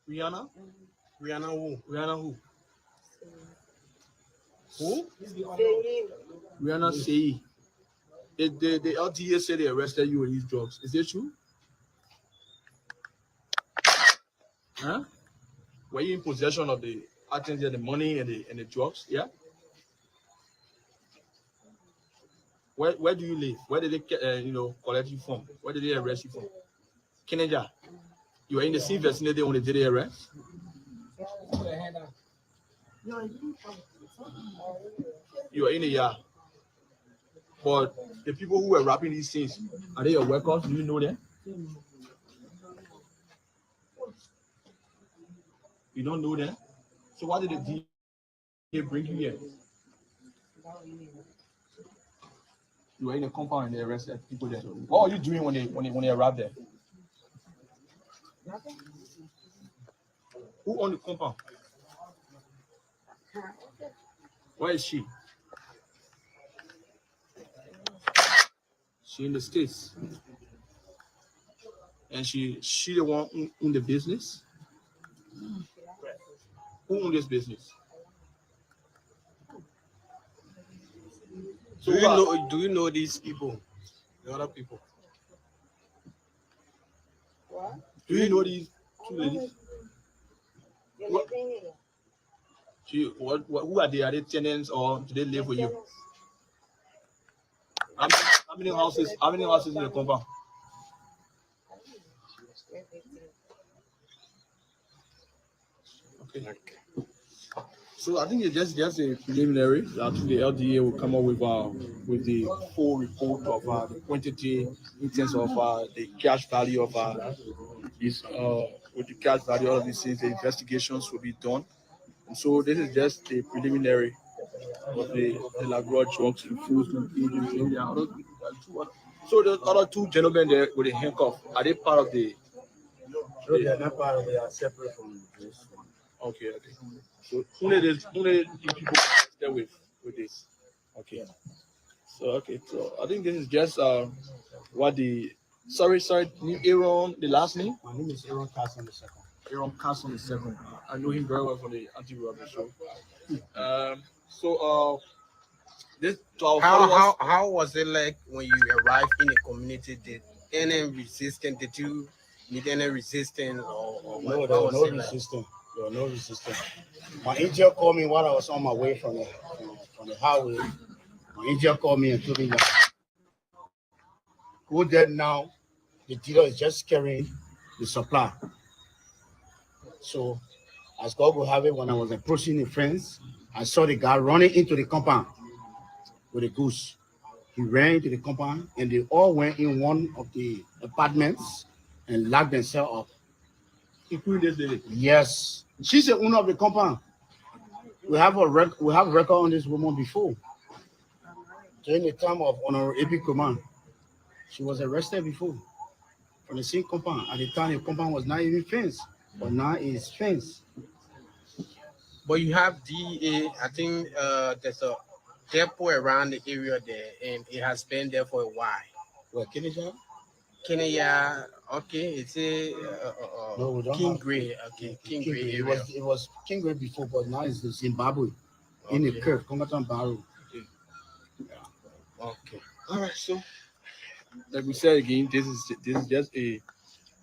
Rihanna? Rihanna who? Rihanna who? Who? Rihanna say the LTA said they arrested you with these drugs. Is it true? Huh? Were you in possession of the items, the money and the drugs? Yeah. Where do you live? Where did they collect you from? Where did they arrest you from? Kenya. You were in the same vicinity when they did the arrest. You were in the yard. But the people who were rapping these things, are they your workers? Do you know them? You don't know them? So why did the DA bring you here? You were in a compound and they arrested people there. What were you doing when they arrived there? Who owned the compound? Where is she? She in the States. And she the one who owned the business? Who owned this business? So do you know these people? The other people? What? Do you know these two ladies? Who are they? Are they tenants or do they live with you? How many houses? How many houses in the compound? Okay. So I think it's just a preliminary. I think the LDA will come up with the full report of the quantity in terms of the cash value of this with the cash value all of these things. The investigations will be done. And so this is just a preliminary of the Liberia Drugs Enforcement Agency. So the other two gentlemen there with the handcuff, are they part of the? No, they are not part of it. They are separate from this one. Okay. So who did people stay with this? Okay. So I think this is just what the sorry, Aaron, the last name? My name is Aaron Carson the second. Aaron Carson the second. I know him very well from the anti-robbery show. This to our followers. How was it like when you arrived in a community? Did any resistance? Did you meet any resistance or no, there was no resistance. There was no resistance. My angel called me while I was on my way from the highway. My angel called me and told me that go there now. The dealer is just carrying the supply. So, as God will have it, when I was approaching the fence, I saw the guy running into the compound with a goose. He ran into the compound, and they all went in one of the apartments and locked themselves up. Including this lady? Yes. She's the owner of the compound. We have record on this woman before. During the time of Honorable AP Command, she was arrested before from the same compound. At the time, the compound was not even fenced, but now it's fenced. But you have DEA. I think there's a depot around the area there, and it has been there for a while. Well, Kenya? Kenya, okay, it's a no, we don't King Gray, okay, King Gray area. It was King Gray before, but now it's the Zimbabwe in the curve, Congatan Barrow. Okay. Yeah. Okay. All right. So, like we said again, this is just a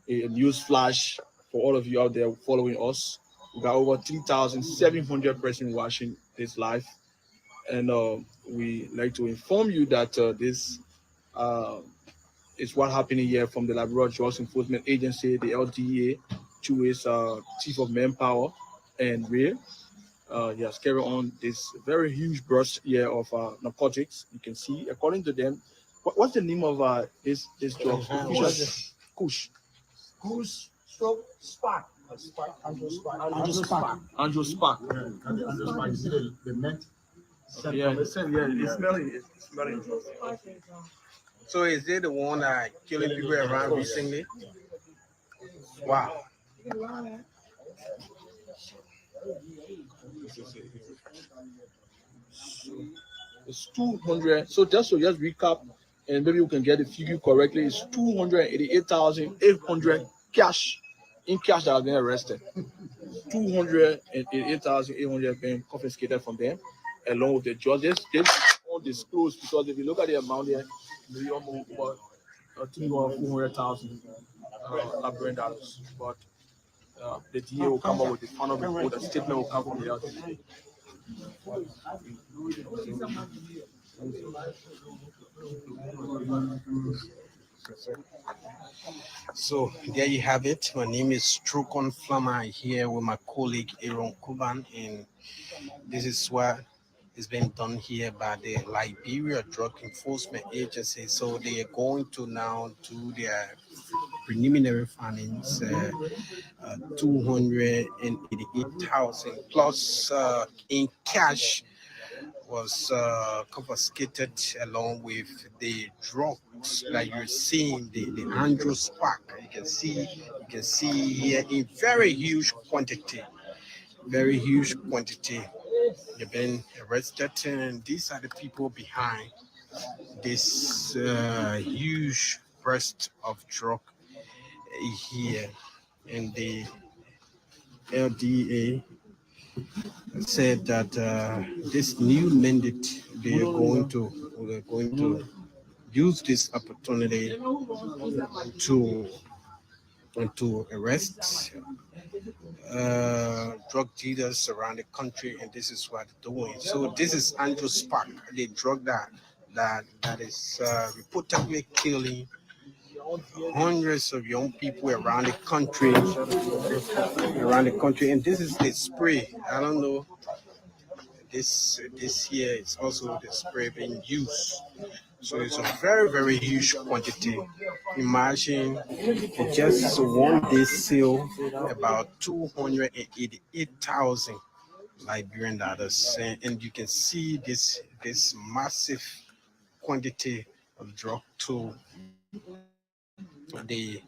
news flash for all of you out there following us. We got over 3,700 persons watching this live, and we like to inform you that this is what happening here from the Liberia Drugs Enforcement Agency, the LDA, to his chief of manpower and rear. He has carried on this very huge burst here of narcotics. You can see, according to them, what's the name of this drug? Kush. Spark. Angel Spark. You see the mint? It's smelling. So is it the one that killing people around recently? Wow. It's 200. So just recap, and maybe you can get the figure correctly. It's 288,800 cash in cash that has been arrested. 288,800 been confiscated from them, along with the judges. They won't disclose because if you look at the amount there, maybe almost about $400,000 Liberian dollars. But the DA will come up with the final report. A statement will come from the LDA. So there you have it. My name is Trukon Flama here with my colleague Aaron Kuban, and this is what is being done here by the Liberia Drug Enforcement Agency. So they are going to now do their preliminary findings, 288,000 plus in cash was confiscated along with the drugs that you're seeing, the Andrew Spark. You can see here in very huge quantity. They've been arrested, and these are the people behind this huge burst of drug here. And the LDA said that this new mandate they're going to use this opportunity to arrest drug dealers around the country, and this is what they're doing. So this is Andrew Spark, the drug that is reportedly killing hundreds of young people around the country, and this is the spray. I don't know. This here is also the spray being used. So it's a very huge quantity. Imagine just one day sale about 288,000 Liberian dollars, and you can see this massive quantity of drug to the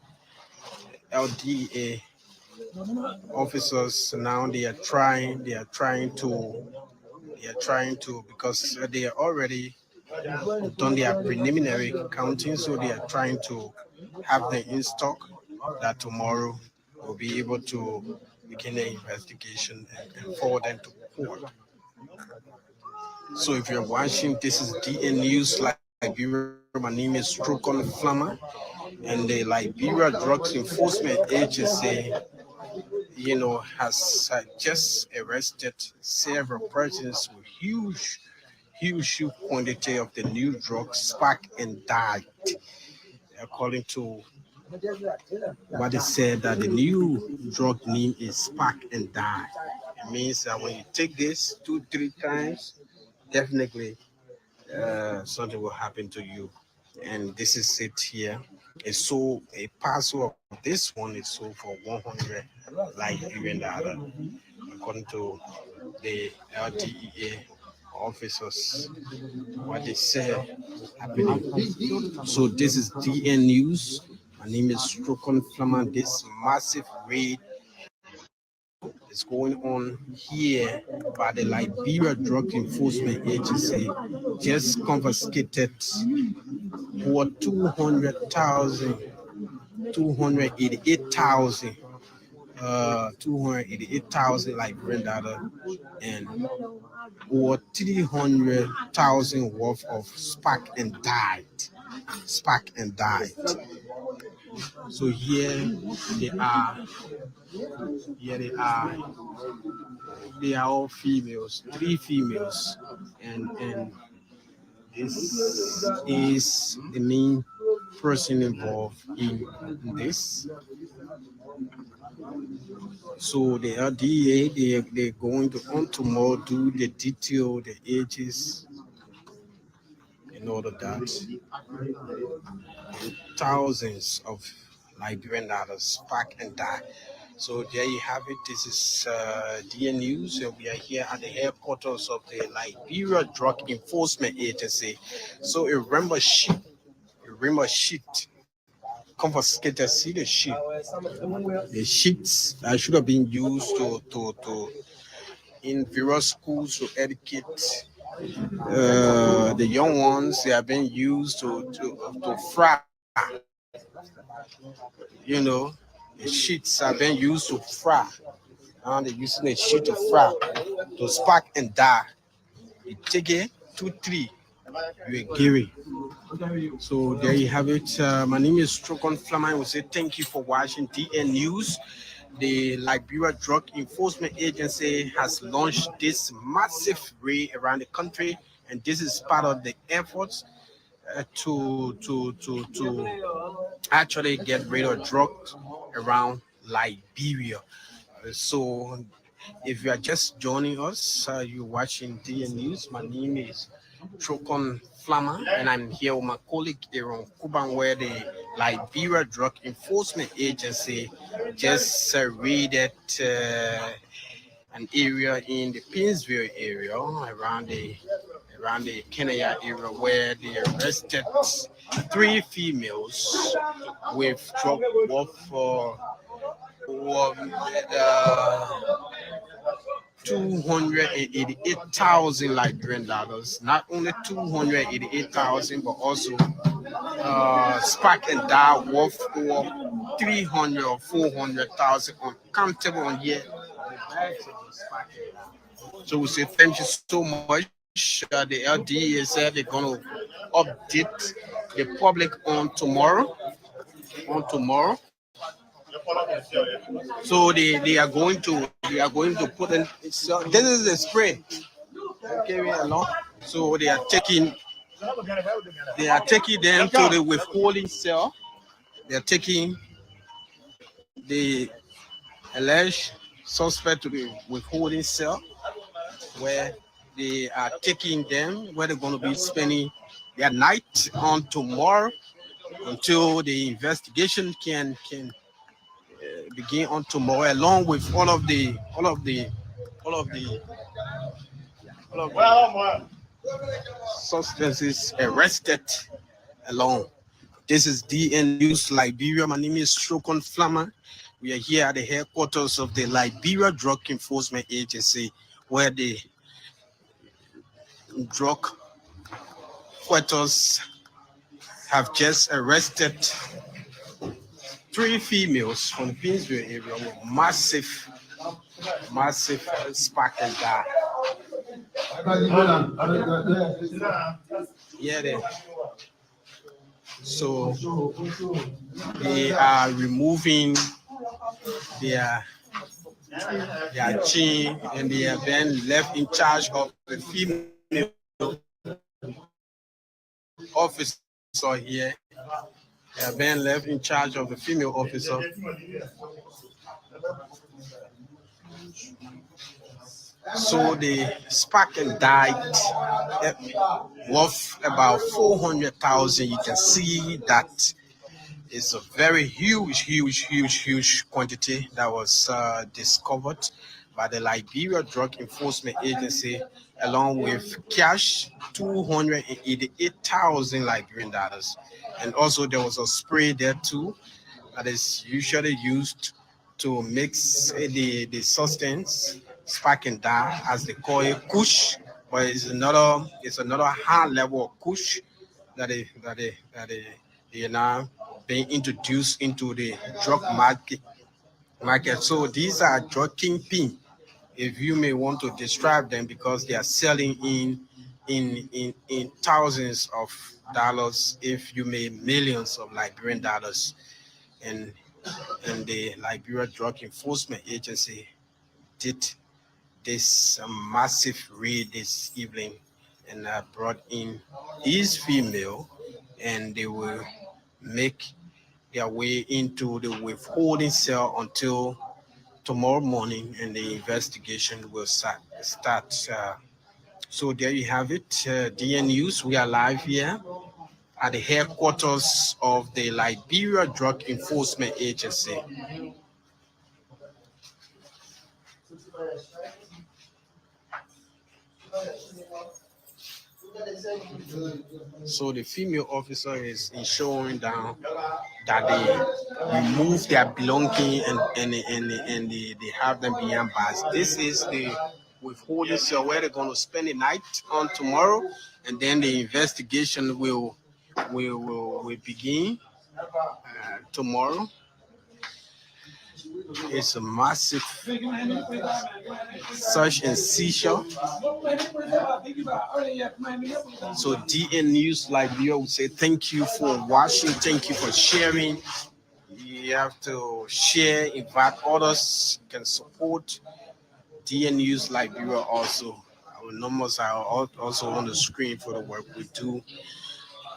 LDA officers. Now they are trying to because they are already done their preliminary counting, so they are trying to have them in stock that tomorrow we'll be able to begin the investigation and forward them to court. So if you're watching, this is DN News Liberia. My name is Trukon Flama, and the Liberia Drugs Enforcement Agency, has just arrested several persons with huge quantity of the new drug spark and died. According to what they said, that the new drug name is spark and die. It means that when you take this 2-3 times, definitely something will happen to you. And this is it here. A parcel of this one is sold for 100 Liberian dollar, according to the LDEA officers. What they said happening. So this is DN News. My name is Strokon Flaman. This massive raid is going on here by the Liberia Drug Enforcement Agency. Just confiscated for 288,000 Liberian dollar, and over 300,000 worth of spark and died. So they are here they are all females, 3 females, and this is the main person involved in this. So the LDA, they're going to on tomorrow do the detail, the ages, and all of that. Thousands of Liberian dollars spark and die. So there you have it. This is DN News, and we are here at the headquarters of the Liberia Drug Enforcement Agency. So a remember sheet confiscated. See the sheets that should have been used to in various schools to educate the young ones. They are being used to fry, you know. The sheets are being used to fry. Now they're using the sheet to fry, to spark and die. You take it, 2, 3, you're gearing. So there you have it. My name is Trokon Flaman. We say thank you for watching DN News. The Liberia Drug Enforcement Agency has launched this massive raid around the country, and this is part of the efforts to actually get rid of drugs around Liberia. So if you are just joining us, you're watching DN News. My name is Trokon Flama, and I'm here with my colleague Aaron Kuban, where the Liberia Drug Enforcement Agency just raided an area in the Pinsville area around the Kenya area, where they arrested 3 females with drug worth for 288,000 Liberian dollars. Not only 288,000, but also spark and die worth for 300 or 400,000 uncountable on here. So we say thank you so much. The LDA said they're going to update the public on tomorrow. On tomorrow, so they are going to put in. So this is a spray. Carry along. So they are taking them to the withholding cell. They are taking the alleged suspect to the withholding cell, where they are taking them, where they're going to be spending their night on tomorrow until the investigation can begin on tomorrow, along with all of the substances arrested along. This is DN News Liberia. My name is Trokon Flama. We are here at the headquarters of the Liberia Drug Enforcement Agency, where the drug quarters have just arrested 3 females from the Pinsville area with massive spark and die. Yeah, so they are removing their chin, and they have been left in charge of the female officer here. They have been left in charge of the female officer. So the sparking died worth about 400,000. You can see that it's a very huge quantity that was discovered by the Liberia Drug Enforcement Agency, along with cash 288,000 Liberian dollars. And also there was a spray there too that is usually used to mix the substance, spark and dye, as they call it, kush, but it's another high level of kush that they are now being introduced into the drug market. So these are drug kingpin, if you may want to describe them, because they are selling in thousands of dollars, if you may millions of Liberian dollars. And the Liberia Drug Enforcement Agency did this massive raid this evening, and brought in these female, and they will make their way into the withholding cell until tomorrow morning, and the investigation will start. So there you have it. DN News, we are live here at the headquarters of the Liberia Drug Enforcement Agency. So the female officer is ensuring down that they remove their belonging, and they have them behind bars. This is the withholding cell where they're going to spend the night on tomorrow, and then the investigation will begin tomorrow. It's a massive search and seizure. So DN News Liberia would say thank you for watching, thank you for sharing. You have to share, invite others, can support DN News Liberia also. Our numbers are also on the screen for the work we do.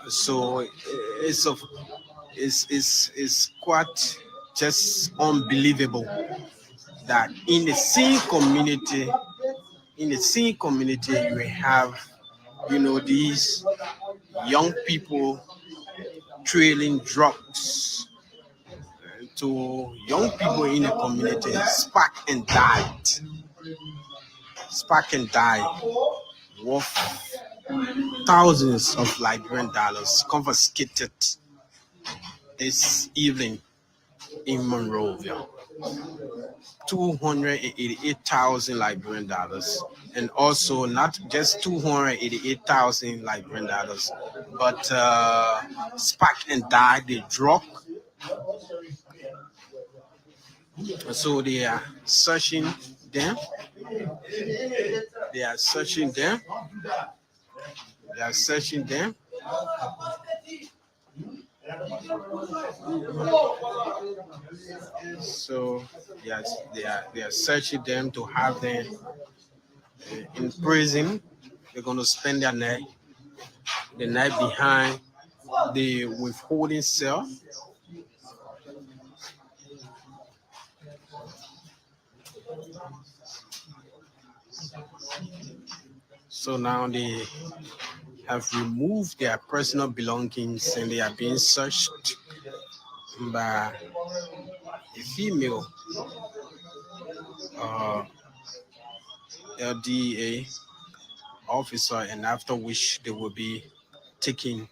So it's of it's quite just unbelievable that in the same community you have these young people trailing drugs to young people in the community. Spark and died worth thousands of Liberian dollars confiscated this evening in Monrovia. 288,000 Liberian dollars, and also not just 288,000 Liberian dollars, but spark and die the drug. So they are searching them. They are searching them. They are searching them. So yes, they are searching them to have them in prison. They're going to spend the night behind the withholding cell. So now they have removed their personal belongings and they are being searched by a female uh, LDA officer, and after which they will be taken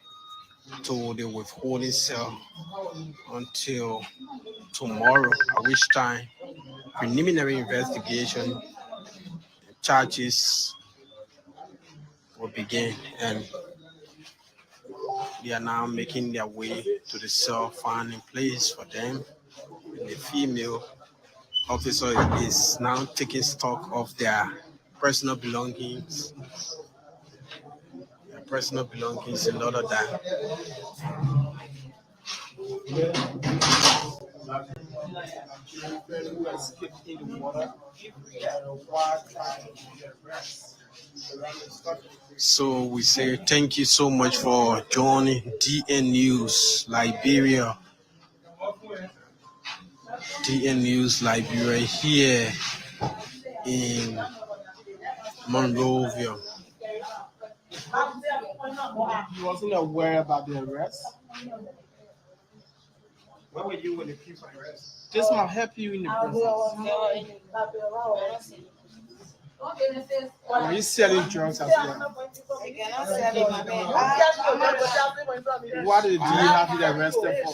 to the withholding cell until tomorrow, at which time preliminary investigation charges will begin, and they are now making their way to the cell, finding place for them. And the female officer is now taking stock of personal belongings, their personal belongings in order that so we say thank you so much for joining DN News Liberia. DN News Liberia here in Monrovia. You wasn't aware about the arrest? Where were you when the people arrested? This might help you in the process. Are you selling drugs as well? What do you have you arrested for?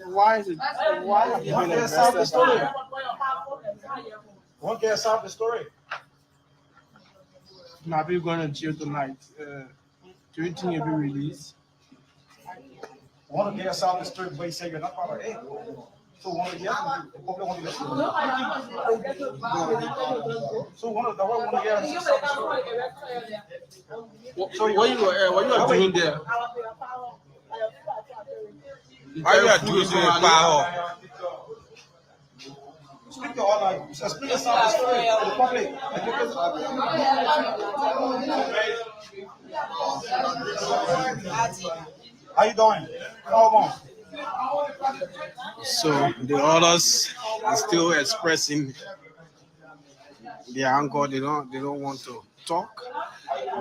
Why is it? Why have you been arrested? One can solve the story. Now we're going to jail tonight. Do you think you'll be released? One can solve the story, but he said you're not part of it. So one of the other, so one of the one of the solve the story. So what you are doing there? Why you are doing power? Speak your order. Explain yourself the story to the public. How you doing? Come on. So the others are still expressing their anger. They don't want to talk,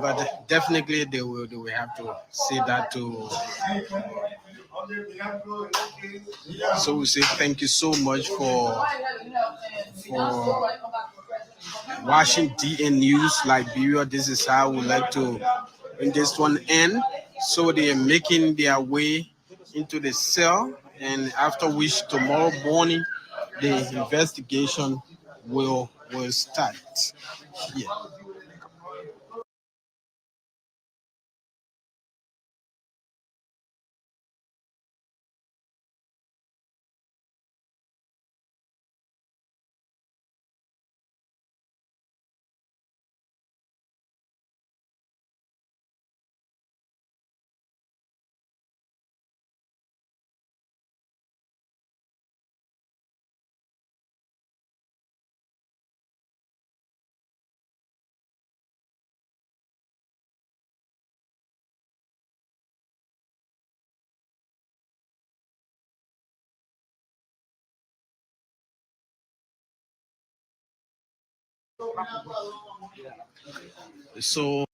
but definitely they will have to say that to. So we say thank you so much for watching DN News Liberia. This is how we like to bring this one end. So they are making their way into the cell, and after which tomorrow morning the investigation will start. Yeah. So